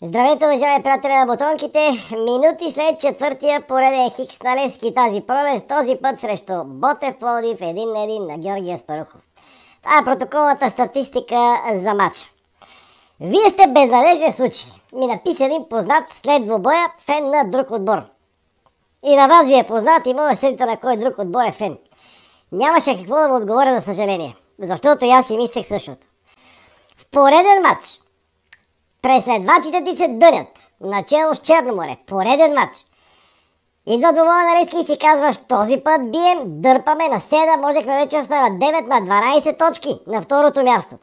Здравейте, уважаеми приятели на бутонките! Минути след четвъртия пореден хикс на Левски тази пролет, този път срещу Ботев Пловдив 1-1 на Георги Аспарухов. Това е протоколната статистика за матча. Вие сте безнадежден случай, ми написа един познат след двубоя фен на друг отбор. И на вас ви е познат и може да съдите на кой друг отбор е фен. Нямаше какво да му отговоря, за съжаление, защото и аз си мислех същото. В пореден матч преследвачите ти се дънят, начело с Черноморе, пореден матч. Идва двубоя на Левски и си казваш, този път бием, дърпаме на 7, можехме вече да сме на 9, на 12 точки на второто място.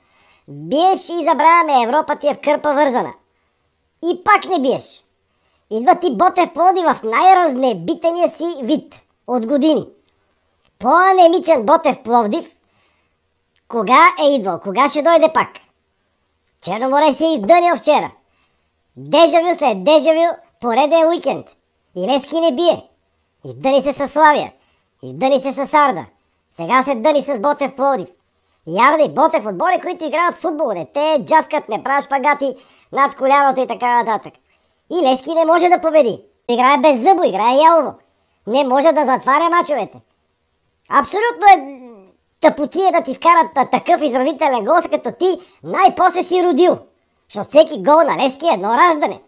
Биеш и забравяме, Европа ти е в кърпа вързана. И пак не биеш. Идва ти Ботев Пловдив в най-разнебитения си вид от години. По-анемичен Ботев Пловдив кога е идвал, кога ще дойде пак? Черноморе се издънил вчера. Дежавю след дежавю, пореден уикенд. И Левски не бие. Издъни се с Славия. Издъни се с Арда. Сега се дъни с Ботев Пловдив. И Арда и Ботев отбори, които играят в футбол. Не те джаскат, не правят шпагати над коляното и така нататък. И Левски не може да победи. Играе без зъбо, играе ялово. Не може да затваря мачовете. Абсолютно е тъпотия да ти вкарат такъв изравнителен гол, като ти най-после си родил. Защото всеки гол на Левски е едно раждане.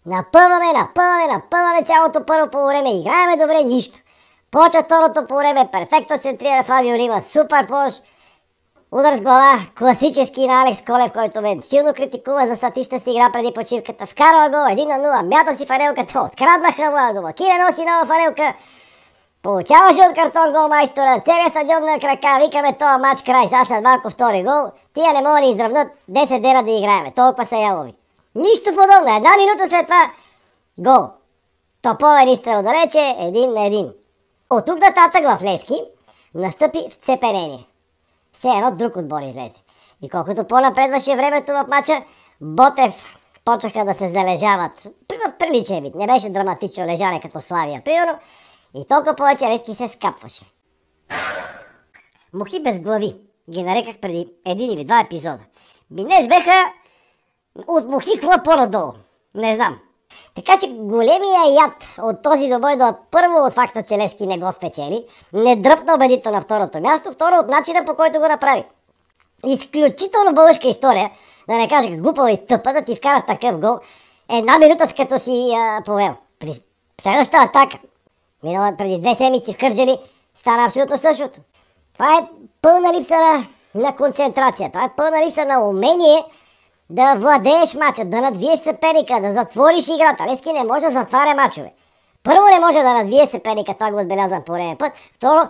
Напъваме цялото първо полувреме, играеме добре, нищо. Почва второто полувреме, перфектно центрира Фабио Рима, супер пош. Удар с глава, класически на Алекс Колев, който ме силно критикува за статичната си игра преди почивката. Вкарва гол 1-0, мята си фанелката, откраднаха му, домакина носи нова фанелка. Получаваше от картон гол майстора, целият стадион на крака, викаме това матч край, сега след малко втори гол, тия не могат да изравнат 10 дена да играеме, толкова са ялови. Нищо подобно, една минута след това гол. Топовен изстрел далече, 1-1. От тук нататък в Левски настъпи вцепенение. Все едно друг отбор излезе. И колкото по-напредваше времето в матча, Ботев почнаха да се залежават. В приличен вид, не беше драматично лежане като Славия, примерно. И толкова повече Левски се скапваше. Мухи без глави ги нареках преди един или два епизода. Днес беха от мухи хвър по-надолу. Не знам. Така че големия яд от този добой до първо от факта, че Левски не го спечели, не дръпна убедително на второто място, второ от начина, по който го направи. Изключително българска история, да не кажа глупава и тъпа, да ти вкарат такъв гол една минута като си повел. При следващата атака, преди 2 седмици в Кърджали, стана абсолютно същото. Това е пълна липса на концентрация, това е пълна липса на умение да владееш мача, да надвиеш съперника, да затвориш играта. Левски не може да затваря мачове. Първо не може да надвие съперника, това го отбелязвам пореден път. Второ,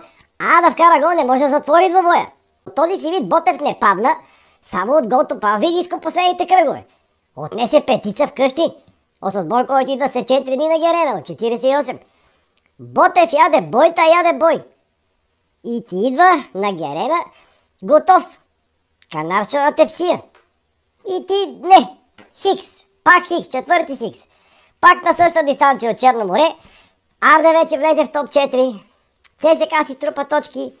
да вкара гол, не може да затвори двубоя. От този си вид Ботев не падна, само от гол Топал Видишко последните кръгове. Отнесе петица вкъщи. От отбор, който идва след 4 дни на Герена, от 48. Ботев яде бой, та яде бой. И ти идва на Герена готов. Канарчо на тепсия. И ти, не, хикс, пак хикс, четвърти хикс. Пак на същата дистанция от Черно море. Арде вече влезе в топ 4. ЦСКА си трупа точки.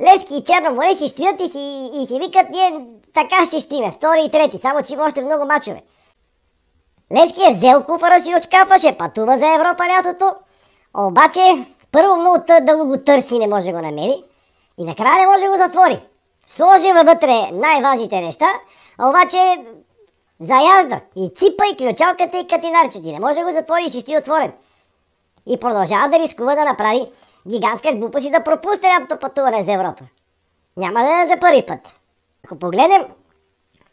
Левски и Черно море си стоят и си викат, ние така ще щиме, втори и трети, само че има още много мачове. Левски е взел куфара си от шкафа, ще пътува за Европа лятото. Обаче, първо много дълго го търси и не може да го намери. И накрая не може да го затвори. Сложи вътре най-важните неща, обаче заяжда и ципа и ключалката и катинарчето. И не може да го затвори и ще стои отворен. И продължава да рискува да направи гигантска глупост и да пропусне лятото пътуване за Европа. Няма да е за първи път. Ако погледнем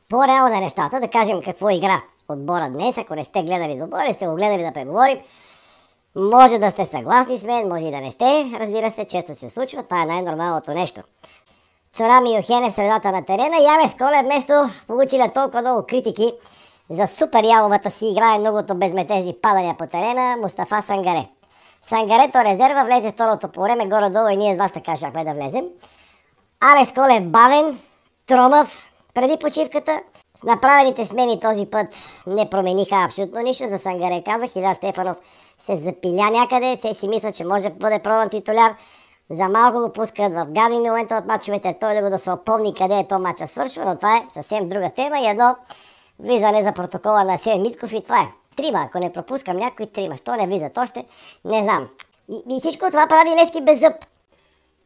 по-реално на нещата, да кажем какво игра отбора днес, ако не сте гледали добре, сте го гледали да преговорим, може да сте съгласни с мен, може и да не сте. Разбира се, често се случва, това е най-нормалното нещо. Цурам и Охене в средата на терена и Алекс Колев вместо получили толкова много критики за супер яловата си игра и многото безметежни падания по терена, Мустафа Сангаре. Сангарето резерва влезе второто по време, горе-долу и ние с вас така шахме да влезем. Алекс Колев бавен, тромав преди почивката. С направените смени този път не промениха абсолютно нищо. За Сангаре казах, Илян Стефанов се запиля някъде, все си мисля, че може да бъде пробван титуляр. За малко го пускат в гадни момента от мачовете, той да го да се опомни къде е то мача свършва, но това е съвсем друга тема и едно Влизане за протокола на Асен Митков и това е. 3, ако не пропускам някой, 3. Що не влизат още, не знам. И всичко това прави Левски без зъб.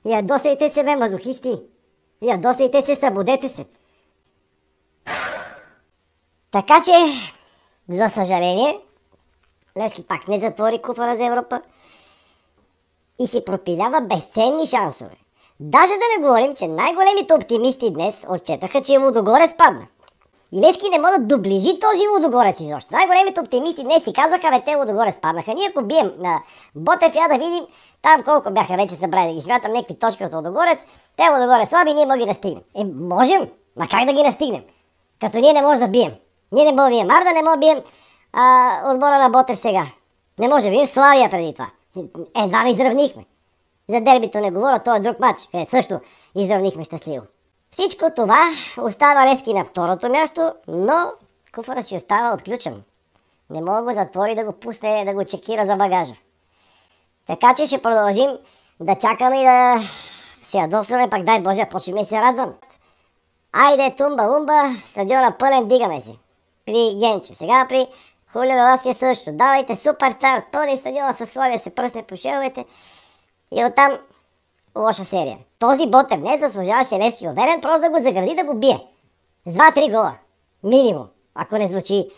Ядосайте се, бе, мазохисти. Ядосайте се, събудете се. Така че, за съжаление, Левски пак не затвори куфара за Европа и си пропилява безценни шансове. Даже да не говорим, че най-големите оптимисти днес отчетаха, че Лудогорец падна. И Левски не може да доближи този Лудогорец изобщо. Най-големите оптимисти днес си казаха, бе, те Лудогорец паднаха. Ние ако бием на Ботев, я да видим там колко бяха вече събрали да ги смятам някакви точки от Лудогорец. Те Лудогорец слаби, ние можем да настигнем. Можем, ма как да ги настигнем? Като ние не можем да бием. Ние не можем да бием Арда, не можем да бием отбора на Ботев сега. Не може да бием Славия преди това. Едва ми изравнихме. За дербито не говоря, то е друг матч, където също изравнихме щастливо. Всичко това остава Левски на второто място, но куфара си остава отключен. Не мога го затвори да го пусне, да го чекира за багажа. Така че ще продължим да чакаме и да се ядосваме, пак дай Боже, почваме и се радваме. Айде, тумба-умба, стадиона пълен, дигаме се. При Генчев. Сега при Хулио Веласкес също. Давайте суперстар, пълни стадиона със Славия, се пръсне по шеловете. И оттам лоша серия. Този Ботев не заслужаваше Левски уверен, просто да го загради, да го бие. С 2-3 гола. Минимум, ако не звучи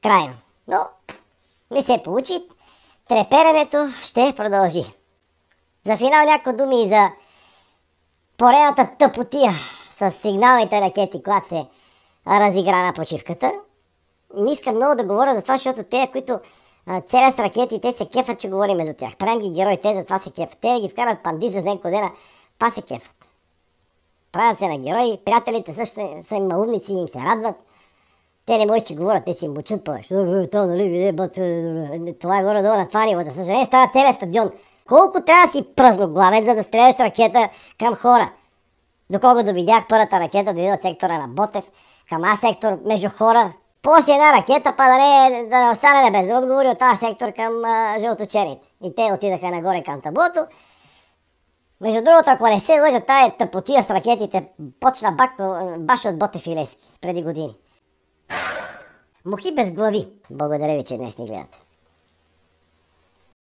крайно. Но не се получи. Треперенето ще продължи. За финал някои думи и за поредната тъпотия с сигналните ракети, когато се разигра на почивката. Не искам много да говоря за това, защото те, които целят с ракети, те се кефат, че говорим за тях. Правим ги герои, те за това се кефат. Те ги вкарат панди за Зенко Дена, па се кефат. Правят се на герои, приятелите също са им малумници и им се радват. Те не можеш, че говорят, те си им мучат повече. Това е горе-долу на това ниво. За съжаление става целият стадион. Колко трябва да си празноглавен, за да стреляш ракета към хора? Доколкото видях, първата ракета дойде от сектора на Ботев към А сектор между хора. После една ракета, па да не остане без отговори от този сектор към жълточерните. И те отидаха нагоре към таблото. Между другото, ако не се лъжа, тая тъпотия с ракетите почна баш от Ботев и Левски преди години. Мухи без глави. Благодаря ви, че днес ни гледате.